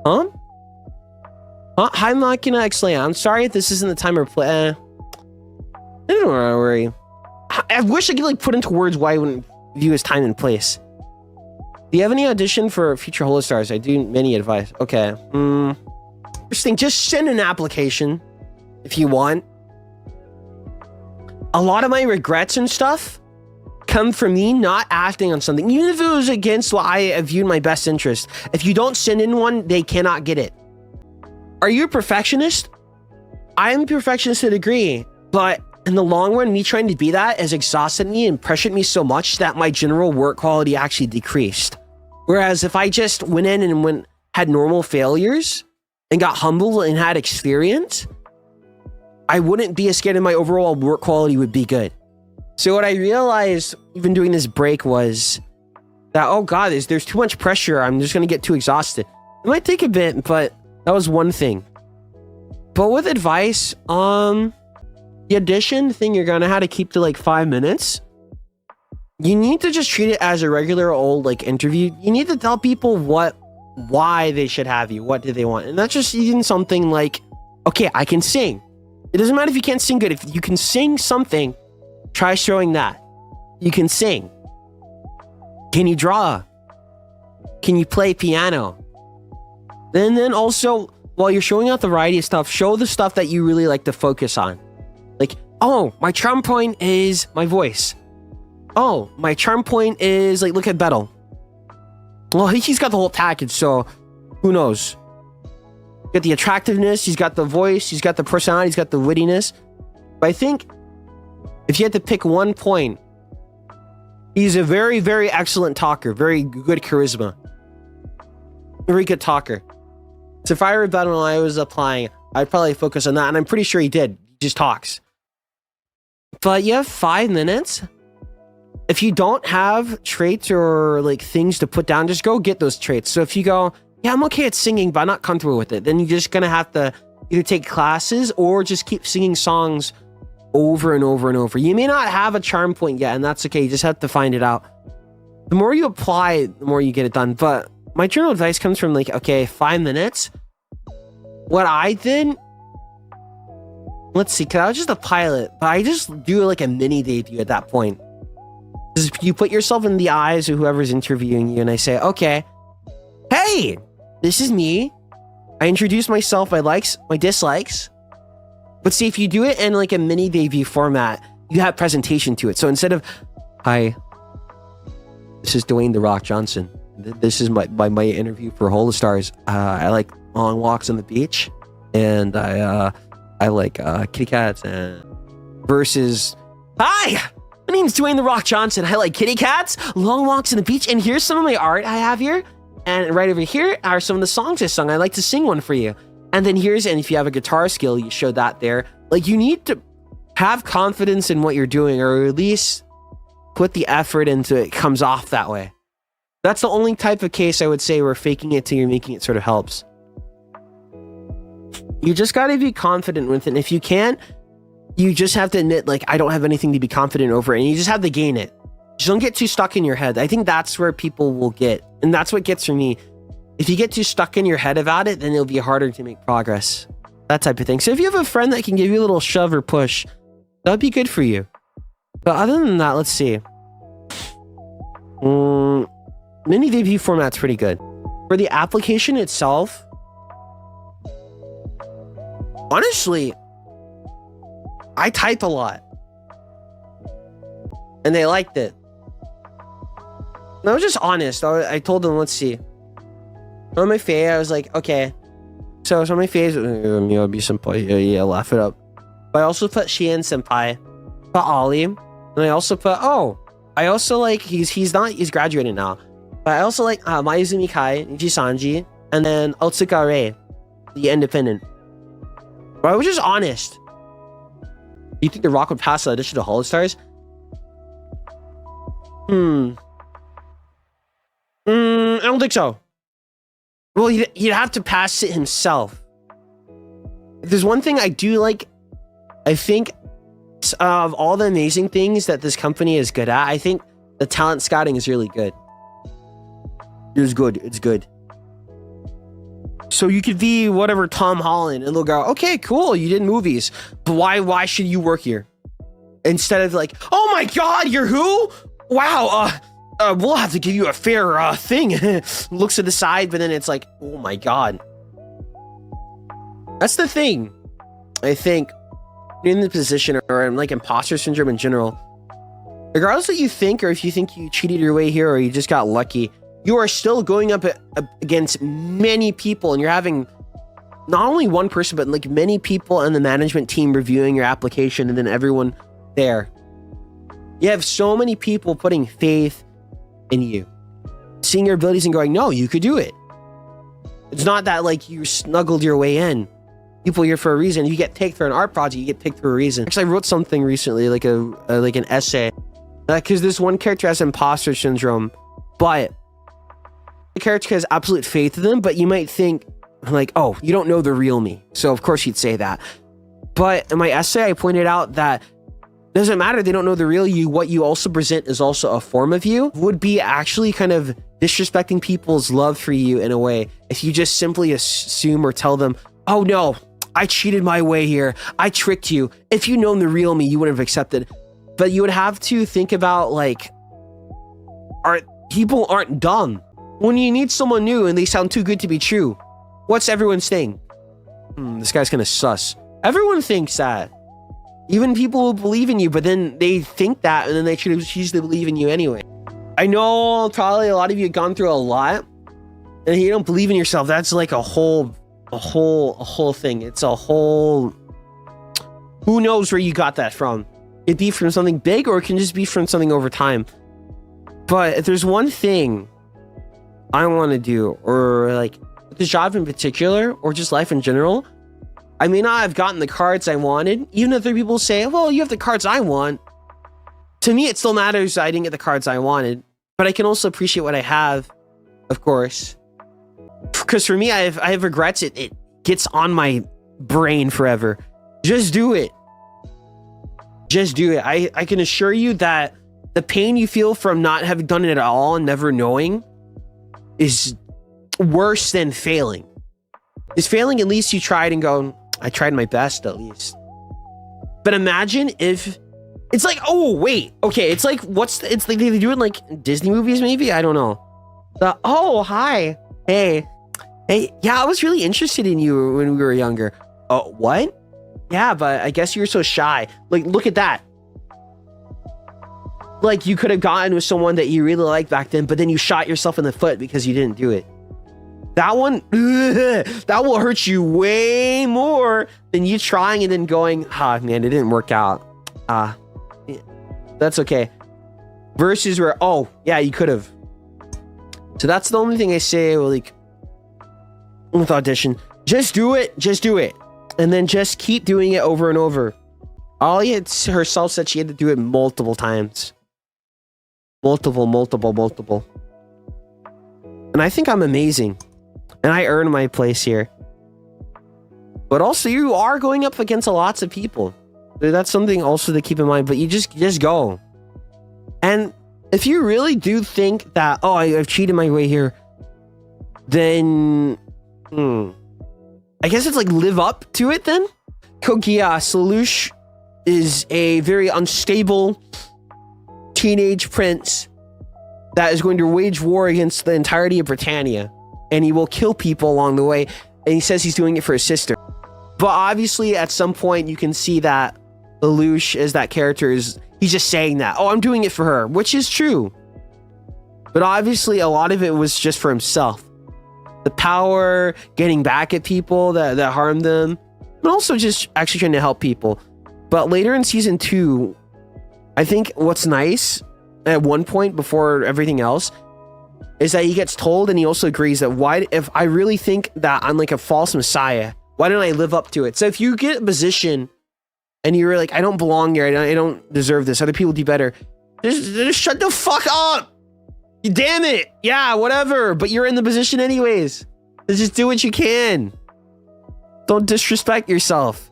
Huh? Huh? Hi, Machina X-Lay. I'm sorry if this isn't the time or play. Don't worry. I wish I could like put into words why I wouldn't view as time and place. Do you have any audition for future Holostars? I do many advice. Okay. First thing, just send an application if you want. A lot of my regrets and stuff come from me not acting on something, even if it was against what I viewed my best interest. If you don't send in one, they cannot get it. Are you a perfectionist? I'm a perfectionist to a degree, but in the long run, me trying to be that has exhausted me and pressured me so much that my general work quality actually decreased. Whereas if I just went in and had normal failures and got humbled and had experience, I wouldn't be as scared and my overall work quality would be good. So what I realized even doing this break was that, oh God, there's too much pressure. I'm just going to get too exhausted. It might take a bit, but that was one thing. But with advice, the audition thing, you're going to have to keep to like 5 minutes. You need to just treat it as a regular old like interview. You need to tell people why they should have you. What do they want? And that's just even something like, okay, I can sing. It doesn't matter if you can't sing good. If you can sing something, try showing that. You can sing. Can you draw? Can you play piano? And then also, while you're showing out the variety of stuff, show the stuff that you really like to focus on. Like, oh, my charm point is my voice. Oh, my charm point is, like, look at Bettle. Well, he's got the whole package, so who knows? Got the attractiveness, he's got the voice, he's got the personality, he's got the wittiness. But I think if you had to pick one point, he's a very, very excellent talker, very good charisma. Very good talker. So if I were Bettle and I was applying, I'd probably focus on that, and I'm pretty sure he did. He just talks. But you have 5 minutes. If you don't have traits or like things to put down, just go get those traits. So if you go, yeah, I'm okay at singing, but I'm not comfortable with it, then you're just gonna have to either take classes or just keep singing songs over and over and over. You may not have a charm point yet, and that's okay. You just have to find it out. The more you apply, the more you get it done. But my general advice comes from like, okay, 5 minutes. What I did, let's see, because I was just a pilot, but I just do like a mini debut at that point. You put yourself in the eyes of whoever's interviewing you, and I say, okay, hey, this is me. I introduce myself, my likes, my dislikes. But see, if you do it in like a mini debut format, you have presentation to it. So instead of, hi, this is Dwayne "The Rock" Johnson. This is my interview for Holostars. I like long walks on the beach, and I like kitty cats. And versus, hi, my name's Dwayne "The Rock" Johnson. I like kitty cats, long walks on the beach, and here's some of my art I have here. And right over here are some of the songs I sung. I'd like to sing one for you. And then and if you have a guitar skill, you show that there. Like, you need to have confidence in what you're doing, or at least put the effort into it. It comes off that way. That's the only type of case I would say where faking it till you're making it sort of helps. You just got to be confident with it. And if you can't, you just have to admit, like, I don't have anything to be confident over, and you just have to gain it. Just don't get too stuck in your head. I think that's where people will get, and that's what gets for me. If you get too stuck in your head about it, then it'll be harder to make progress. That type of thing. So if you have a friend that can give you a little shove or push, that'd be good for you. But other than that, let's see. Mini debut format's pretty good. For the application itself, honestly, I type a lot. And they liked it. And I was just honest. I told them, let's see. On my face, I was like, okay. So it's on my face, be senpai. Yeah, laugh it up. But I also put Shien senpai, put Ollie, and I also put, I also like, he's graduating now. But I also like Mayuzumi Kai, Niji Sanji, and then Otsuka Rei, the independent. But I was just honest. You think The Rock would pass the audition to Holostars? I don't think so. Well, he'd have to pass it himself. If there's one thing I do like, I think of all the amazing things that this company is good at, I think the talent scouting is really good. It's good. So you could be whatever Tom Holland, and they'll go, okay, cool, you did movies, but why should you work here? Instead of like, oh my God, you're who? Wow, we'll have to give you a fair thing. Looks to the side, but then it's like, oh my God. That's the thing. I think in the position, or in like imposter syndrome in general, regardless of what you think, or if you think you cheated your way here or you just got lucky, you are still going up against many people, and you're having not only one person, but like many people and the management team reviewing your application, and then everyone there. You have so many people putting faith in you, seeing your abilities and going, no, you could do it. It's not that like you snuggled your way in. People are here for a reason. You get picked for an art project, you get picked for a reason. Actually, I wrote something recently, like like an essay, because this one character has imposter syndrome, but the character has absolute faith in them, but you might think like, oh, you don't know the real me. So of course you'd say that. But in my essay, I pointed out that it doesn't matter. They don't know the real you. What you also present is also a form of you. Would be actually kind of disrespecting people's love for you in a way if you just simply assume or tell them, oh no, I cheated my way here. I tricked you. If you'd known the real me, you wouldn't have accepted. But you would have to think about like, people aren't dumb. When you need someone new and they sound too good to be true, what's everyone saying? This guy's kind of sus. Everyone thinks that. Even people who believe in you, but then they think that and then they choose to believe in you anyway. I know probably a lot of you have gone through a lot and you don't believe in yourself. That's like a whole thing. It's a whole, who knows where you got that from? It'd be from something big, or it can just be from something over time. But if there's one thing I want to do, or like the job in particular, or just life in general, I may not have gotten the cards I wanted, even if other people say, well, you have the cards I want. To me, it still matters that I didn't get the cards I wanted, but I can also appreciate what I have, of course. Because for me, I have regrets. It gets on my brain forever. Just do it. Just do it. I can assure you that the pain you feel from not having done it at all and never knowing is worse than failing. Is failing, at least you tried and go, I tried my best at least. But imagine if it's like, oh wait, okay, it's like it's like they do it in like Disney movies maybe, I don't know. Oh hi, hey, yeah, I was really interested in you when we were younger. Oh, what? Yeah, but I guess you were so shy. Like, look at that. Like, you could have gotten with someone that you really liked back then, but then you shot yourself in the foot because you didn't do it. That one, that will hurt you way more than you trying and then going, ah, man, it didn't work out. Yeah, that's okay. Versus where, oh, yeah, you could have. So that's the only thing I say, like, with Audition. Just do it. Just do it. And then just keep doing it over and over. Ollie herself said she had to do it multiple times. Multiple. And I think I'm amazing. And I earned my place here. But also, you are going up against lots of people. That's something also to keep in mind. But you just go. And if you really do think that, oh, I've cheated my way here, then I guess it's like live up to it then. Geass, Lelouch is a very unstable teenage prince that is going to wage war against the entirety of Britannia. And he will kill people along the way. And he says he's doing it for his sister. But obviously, at some point, you can see that Lelouch, as that character, he's just saying that. Oh, I'm doing it for her, which is true. But obviously, a lot of it was just for himself. The power, getting back at people that harmed them, but also just actually trying to help people. But later in season 2, I think what's nice, at one point before everything else, is that he gets told, and he also agrees that if I really think that I'm like a false messiah, why don't I live up to it? So if you get a position and you're like, I don't belong here, I don't deserve this, other people do better, just shut the fuck up. Damn it. Yeah, whatever. But you're in the position anyways. Just do what you can. Don't disrespect yourself.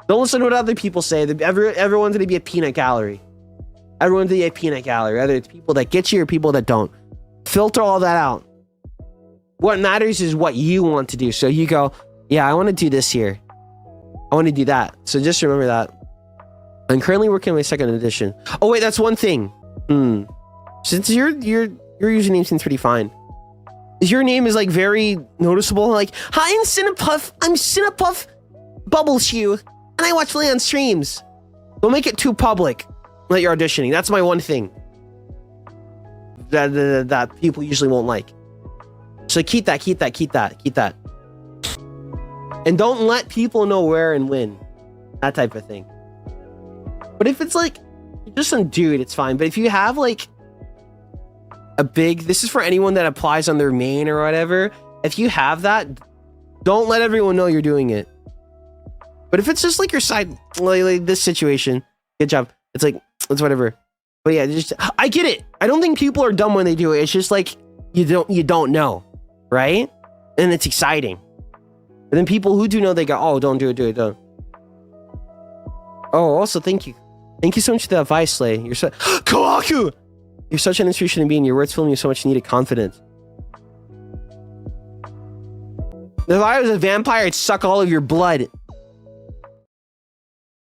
Don't listen to what other people say. Everyone's going to be a peanut gallery. Everyone's going to be a peanut gallery. Whether it's people that get you or people that don't. Filter all that out. What matters is what you want to do. So you go, yeah, I want to do this here. I want to do that. So just remember that. I'm currently working on my second edition. Oh wait, that's one thing. Since your username seems pretty fine. Your name is like very noticeable. Like, hi, I'm Cinepuff. I'm Cinepuff Bubbleshoe, and I watch Flayon streams. Don't make it too public that you're auditioning. That's my one thing that people usually won't like. So keep that. And don't let people know where and when. That type of thing. But if it's like you're just some dude, it's fine. But if you have like this is for anyone that applies on their main or whatever. If you have that, don't let everyone know you're doing it. But if it's just like your side, like this situation, good job. It's like, it's whatever. But yeah, I get it. I don't think people are dumb when they do it. It's just like, you don't know, right? And it's exciting. But then people who do know, they go, oh, don't do it, don't. Oh, also, thank you. Thank you so much for the advice, Slay. You're so, Kawaku! You're such an inspiration to me, and your words fill me with so much needed confidence. If I was a vampire, I'd suck all of your blood.